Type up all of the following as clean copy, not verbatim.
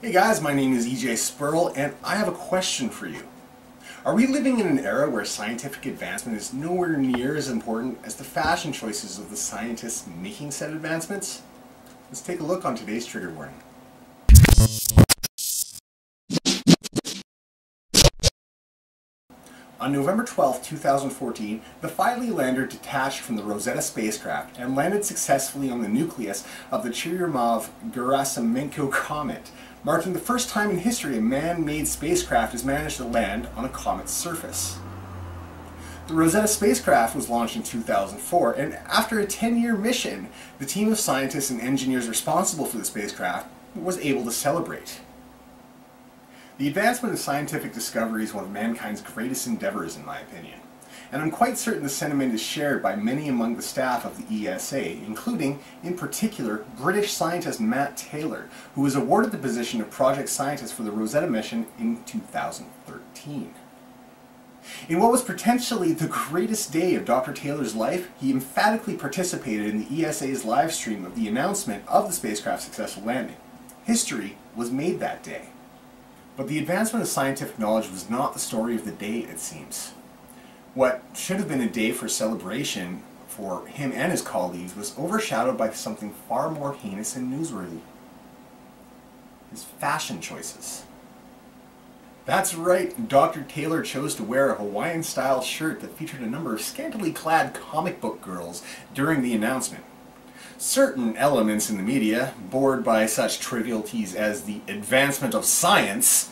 Hey guys, my name is EJ Spurl and I have a question for you. Are we living in an era where scientific advancement is nowhere near as important as the fashion choices of the scientists making said advancements? Let's take a look on today's trigger warning. On November 12, 2014, the Philae lander detached from the Rosetta spacecraft and landed successfally on the nucleus of the Churyumov-Gerasimenko comet, marking the first time in history a man-made spacecraft has managed to land on a comet's surface. The Rosetta spacecraft was launched in 2004, and after a 10-year mission, the team of scientists and engineers responsible for the spacecraft was able to celebrate. The advancement of scientific discovery is one of mankind's greatest endeavors, in my opinion, and I'm quite certain the sentiment is shared by many among the staff of the ESA, including, in particular, British scientist Matt Taylor, who was awarded the position of project scientist for the Rosetta mission in 2013. In what was potentially the greatest day of Dr. Taylor's life, he emphatically participated in the ESA's live stream of the announcement of the spacecraft's successful landing. History was made that day. But the advancement of scientific knowledge was not the story of the day, it seems. What should have been a day for celebration for him and his colleagues was overshadowed by something far more heinous and newsworthy: his fashion choices. That's right, Dr. Taylor chose to wear a Hawaiian-style shirt that featured a number of scantily clad comic book girls during the announcement. Certain elements in the media, bored by such trivialities as the advancement of science,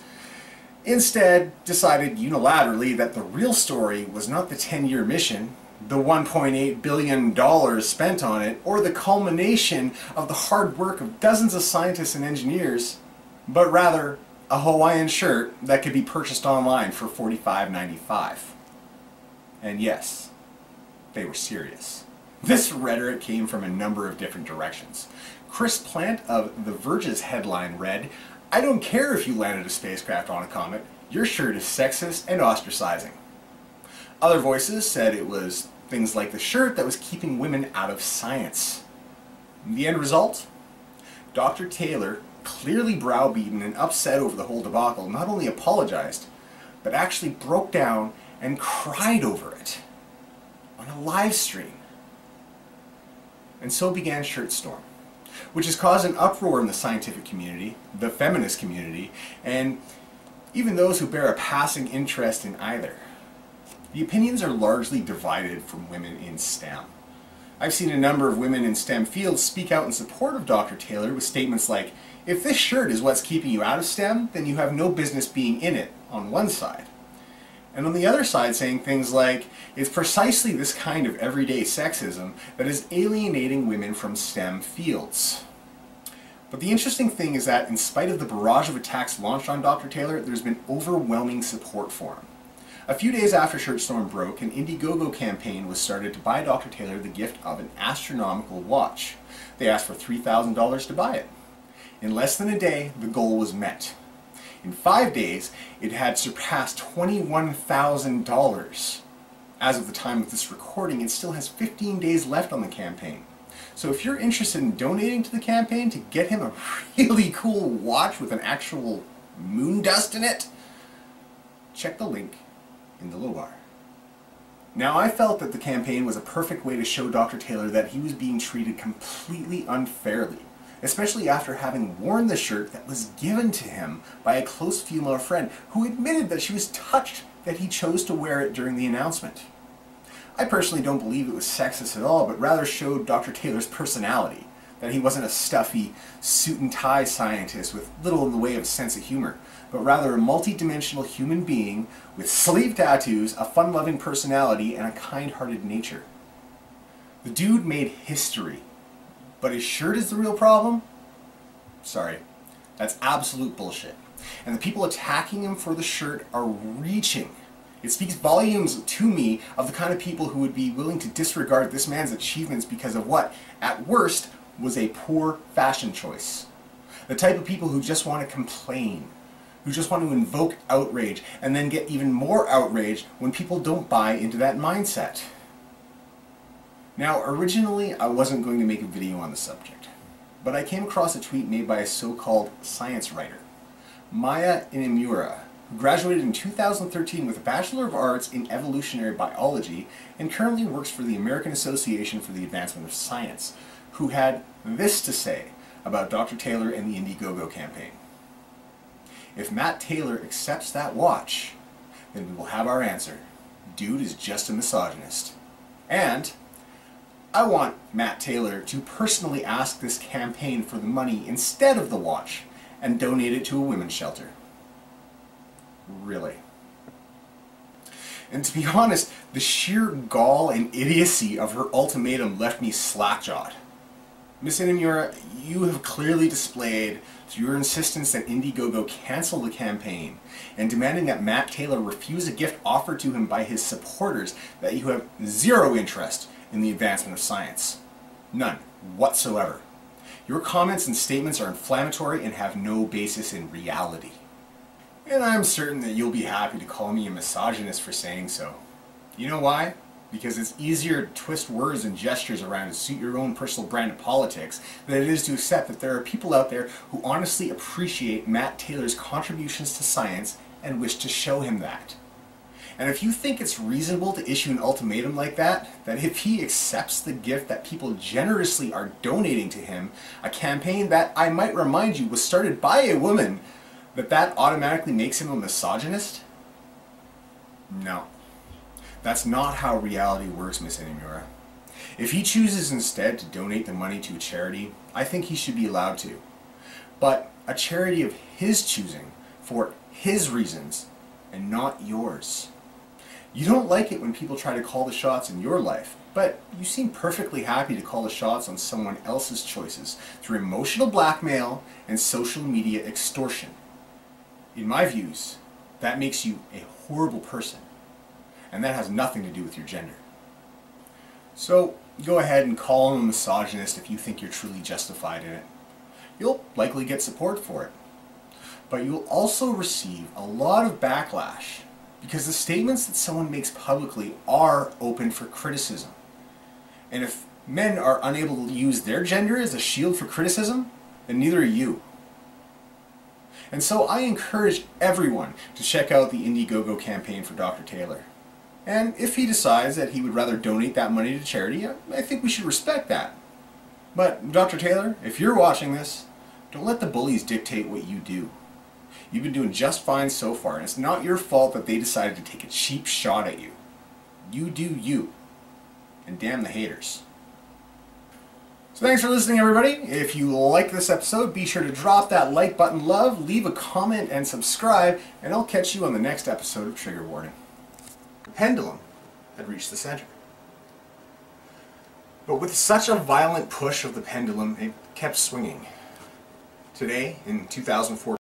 instead decided unilaterally that the real story was not the 10-year mission, the $1.8 billion spent on it, or the culmination of the hard work of dozens of scientists and engineers, but rather a Hawaiian shirt that could be purchased online for $45.95. And yes, they were serious. This rhetoric came from a number of different directions. Chris Plant of The Verge's headline read, "I don't care if you landed a spacecraft on a comet, your shirt is sexist and ostracizing." Other voices said it was things like the shirt that was keeping women out of science. The end result? Dr. Taylor, clearly browbeaten and upset over the whole debacle, not only apologized, but actually broke down and cried over it on a live stream. And so began ShirtStorm, which has caused an uproar in the scientific community, the feminist community, and even those who bear a passing interest in either. The opinions are largely divided from women in STEM. I've seen a number of women in STEM fields speak out in support of Dr. Taylor with statements like, "If this shirt is what's keeping you out of STEM, then you have no business being in it," on one side. And on the other side saying things like, "It's precisely this kind of everyday sexism that is alienating women from STEM fields." But the interesting thing is that in spite of the barrage of attacks launched on Dr. Taylor, there's been overwhelming support for him. A few days after ShirtStorm broke, an Indiegogo campaign was started to buy Dr. Taylor the gift of an astronomical watch. They asked for $3,000 to buy it. In less than a day, the goal was met. In 5 days, it had surpassed $21,000. As of the time of this recording, it still has 15 days left on the campaign. So if you're interested in donating to the campaign to get him a really cool watch with an actual moon dust in it, check the link in the low bar. Now, I felt that the campaign was a perfect way to show Dr. Taylor that he was being treated completely unfairly, especially after having worn the shirt that was given to him by a close female friend who admitted that she was touched that he chose to wear it during the announcement. I personally don't believe it was sexist at all, but rather showed Dr. Taylor's personality, that he wasn't a stuffy suit and tie scientist with little in the way of sense of humor, but rather a multi-dimensional human being with sleeve tattoos, a fun-loving personality, and a kind-hearted nature. The dude made history. But his shirt is the real problem? Sorry, that's absolute bullshit. And the people attacking him for the shirt are reaching. It speaks volumes to me of the kind of people who would be willing to disregard this man's achievements because of what, at worst, was a poor fashion choice. The type of people who just want to complain, who just want to invoke outrage, and then get even more outraged when people don't buy into that mindset. Now, originally, I wasn't going to make a video on the subject, but I came across a tweet made by a so-called science writer. Maya Inimura, who graduated in 2013 with a Bachelor of Arts in Evolutionary Biology and currently works for the American Association for the Advancement of Science, who had this to say about Dr. Taylor and the Indiegogo campaign. If Matt Taylor accepts that watch, then we will have our answer. Dude is just a misogynist. And I want Matt Taylor to personally ask this campaign for the money instead of the watch and donate it to a women's shelter. Really. And to be honest, the sheer gall and idiocy of her ultimatum left me slack-jawed. Miss Inimura, you have clearly displayed through your insistence that Indiegogo cancel the campaign and demanding that Matt Taylor refuse a gift offered to him by his supporters that you have zero interest in the advancement of science. None whatsoever. Your comments and statements are inflammatory and have no basis in reality. And I'm certain that you'll be happy to call me a misogynist for saying so. You know why? Because it's easier to twist words and gestures around to suit your own personal brand of politics than it is to accept that there are people out there who honestly appreciate Matt Taylor's contributions to science and wish to show him that. And if you think it's reasonable to issue an ultimatum like that if he accepts the gift that people generously are donating to him, a campaign that, I might remind you, was started by a woman, that automatically makes him a misogynist? No. That's not how reality works, Miss Inimura. If he chooses instead to donate the money to a charity, I think he should be allowed to. But a charity of his choosing, for his reasons, and not yours. You don't like it when people try to call the shots in your life, but you seem perfectly happy to call the shots on someone else's choices through emotional blackmail and social media extortion. In my views, that makes you a horrible person. And that has nothing to do with your gender. So go ahead and call him a misogynist if you think you're truly justified in it. You'll likely get support for it. But you'll also receive a lot of backlash because the statements that someone makes publicly are open for criticism. And if men are unable to use their gender as a shield for criticism, then neither are you. And so I encourage everyone to check out the Indiegogo campaign for Dr. Taylor. And if he decides that he would rather donate that money to charity, I think we should respect that. But Dr. Taylor, if you're watching this, don't let the bullies dictate what you do. You've been doing just fine so far, and it's not your fault that they decided to take a cheap shot at you. You do you. And damn the haters. So thanks for listening, everybody. If you like this episode, be sure to drop that like button, leave a comment, and subscribe, and I'll catch you on the next episode of Trigger Warning. The pendulum had reached the center. But with such a violent push of the pendulum, it kept swinging. Today, in 2014,